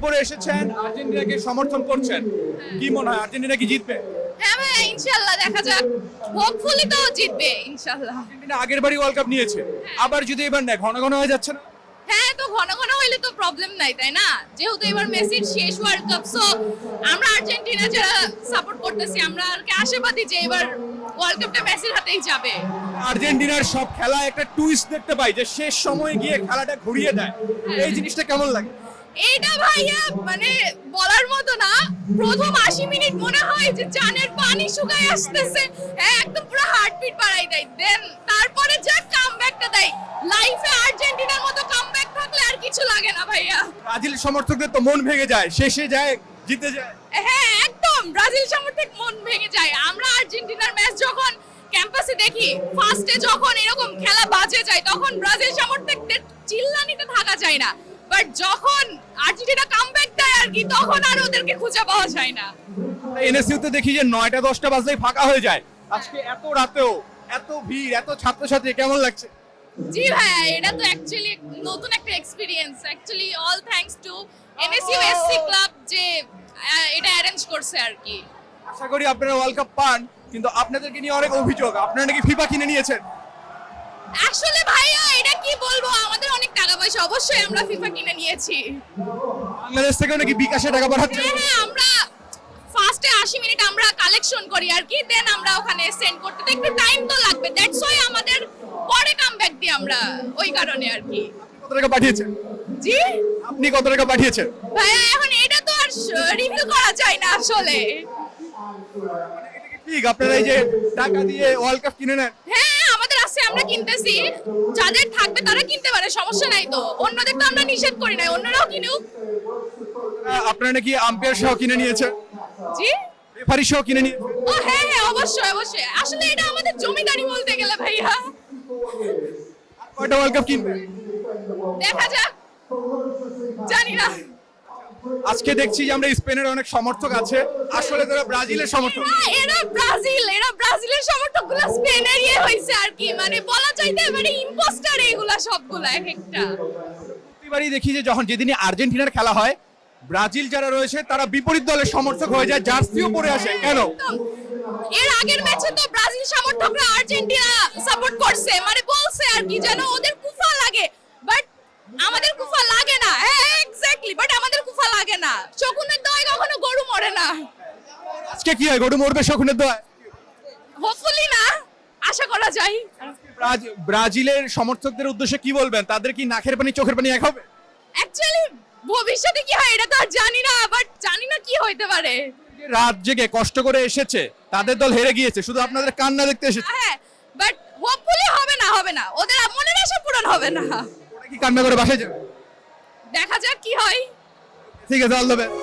পরে এসেছেন, আর্জেন্টিনাকে সমর্থন করছেন, কি মনে হয় আর্জেন্টিনা কি জিতবে? হ্যাঁ ভাই, ইনশাআল্লাহ দেখা যাক, হোপফুলি তো জিতবে ইনশাআল্লাহ। আর্জেন্টিনা আগের বারই ওয়ার্ল্ড কাপ নিয়েছে, আবার যদি এবার নেয় ঘন ঘন হয়ে যাচ্ছে না? হ্যাঁ, তো ঘন ঘন হইলে তো প্রবলেম নাই, তাই না? যেহেতু এবার মেসির শেষ ওয়ার্ল্ড কাপ, সো আমরা আর্জেন্টিনা যারা সাপোর্ট করতেছি, আমরা আর কি আশাবাদী যে এবার ওয়ার্ল্ড কাপটা মেসির হাতেই যাবে। আর্জেন্টিনার সব খেলা একটা টুইস্ট দেখতে পাই যে শেষ সময়ে গিয়ে খেলাটা ঘুরিয়ে দেয়, এই জিনিসটা কেমন লাগে? এইটা ভাইয়া মানে বলার মতো না। প্রথম 80 মিনিট মনে হয় যে জানের পানি শুকায় আসতেছে, হ্যাঁ একদম পুরো হার্টবিট বাড়াই দেয়। দেন তারপরে যা কামব্যাকটা দেয়, লাইফে আর্জেন্টিনার মতো কামব্যাক থাকলে আর কিছু লাগে না ভাইয়া। ব্রাজিল সমর্থকদের তো মন ভেঙে যায়, শেষে যায় জিতে যায়। হ্যাঁ একদম, ব্রাজিল সমর্থক মন ভেঙে যায়। আমরা আর্জেন্টিনার ম্যাচ যখন ক্যাম্পাসে দেখি, ফার্স্টে যখন এরকম খেলা বাজে যায়, তখন ব্রাজিল সমর্থকদের চিল্লানিতে থাকা যায় না। বাট যখন আর্জেন্টিনা কামব্যাক দেয় আর কি, তখন আর ওদেরকে খুঁজে পাওয়া যায় না। এনএসইউতে দেখি যে 9টা 10টা বাজলেই ফাঁকা হয়ে যায়, আজকে এত রাতেও এত ভিড়, এত ছাত্রছাত্রী, কেমন লাগছে? জি ভাইয়া, এটা তো অ্যাকচুয়ালি নতুন একটা experience. Actually all thanks to NSU SC club যে এটা অ্যারেঞ্জ করছে আর কি। আশা করি আপনারা ওয়ার্ল্ড কাপ পান, কিন্তু আপনাদেরকে নিয়ে অনেক অভিযোগ, আপনারা নাকি ফিফা কিনে নিয়েছেন। আসলে ভাইয়া এটা কি বলবো, আমাদের অনেক টাকা পয়সা, অবশ্যই আমরা ফিফা কিনে নিয়েছি। বাংলাদেশ থেকেও নাকি বিকাশে টাকা পাঠাচ্ছে। হ্যাঁ হ্যাঁ, আমরা ফার্স্টে 80 মিনিট আমরা কালেকশন করি আর কি, দেন আমরা ওখানে সেন্ড করতে তো একটু টাইম তো লাগবে, দ্যাটস ওয়াই আমাদের পরে কামব্যাক দিই আমরা, ওই কারণে আর কি। কত টাকা পাঠিয়েছেন? জি আপনি কত টাকা পাঠিয়েছেন? ভাইয়া, এখন এটা তো আর রিভিউ করা যায় না আসলে। ঠিক, আপনারা এই যে টাকা দিয়ে ওয়ার্ল্ড কাপ কিনে নেন। হ্যাঁ আমাদের আছে, আমরা কিনতেছি, যাদের থাকবে তারা কিনতে পারে, সমস্যা নাই তো। অন্যদের তো আমরা নিষেধ করি নাই, অন্যরাও কিনুক। আপনারা নাকি আম্পায়ার সহ কিনে নিয়েছেন, জি রেফারি সহ কিনে নিয়েছেন। ও হ্যাঁ হ্যাঁ, অবশ্যই অবশ্যই, আসলে এটা আমাদের জমিদারি বলতে গেলে ভাইয়া। কয়টা ওয়ার্ল্ড কাপ কিনবেন? দেখা যাক, জানি না। আজকে দেখছি যে আমরা স্পেনের অনেক সমর্থক আছে, আসলে তারা ব্রাজিলের সমর্থক। এরা ব্রাজিলের সমর্থকগুলো স্পেনের ইয়ে হইছে আর কি, মানে বলা চাইতে মানে ইম্পোস্টার এগুলা সবগুলা এক একটা। প্রতিবারই দেখি যে যখন যেদিনই আর্জেন্টিনার খেলা হয়, ব্রাজিল যারা রয়েছে তারা বিপরীত দলের সমর্থক হয়ে যায়, জার্সিও পরে আসে, কেন? এর আগের ম্যাচে তো ব্রাজিল সমর্থকরা আর্জেন্টিনা সাপোর্ট করছে, মানে বলছে আর কি যেন ওদের কুফা লাগে, বাট আমাদের কুফা লাগে না। এক্স্যাক্টলি, বাট আমাদের কুফা লাগে না। শকুনের দয় কখনো গরু মরে না। আজকে কি হয়, গরু মরবে শকুনের দোয়ায়? হোপফুলি না, আশা করা যায়। ব্রাজিলের সমর্থকদের উদ্দেশ্যে কি বলবেন? তাদের কি নাকের পানি চোখের পানি এক হবে? অ্যাকচুয়ালি ভবিষ্যতে কি হয় এটা তো আর জানি না, বাট জানি না কি হইতে পারে। যে রাত জেগে কষ্ট করে এসেছে, তাদের দল হেরে গিয়েছে, শুধু আপনাদের কান্না দেখতে এসেছে। হ্যাঁ, বাট হোপফুলি হবে না, ওদের মনের আশা পূরণ হবে না। ওরা কি কান্না করে বাসায় যাবে? দেখা যাক কি হয়। ঠিক আছে, অল দ্য বেস্ট।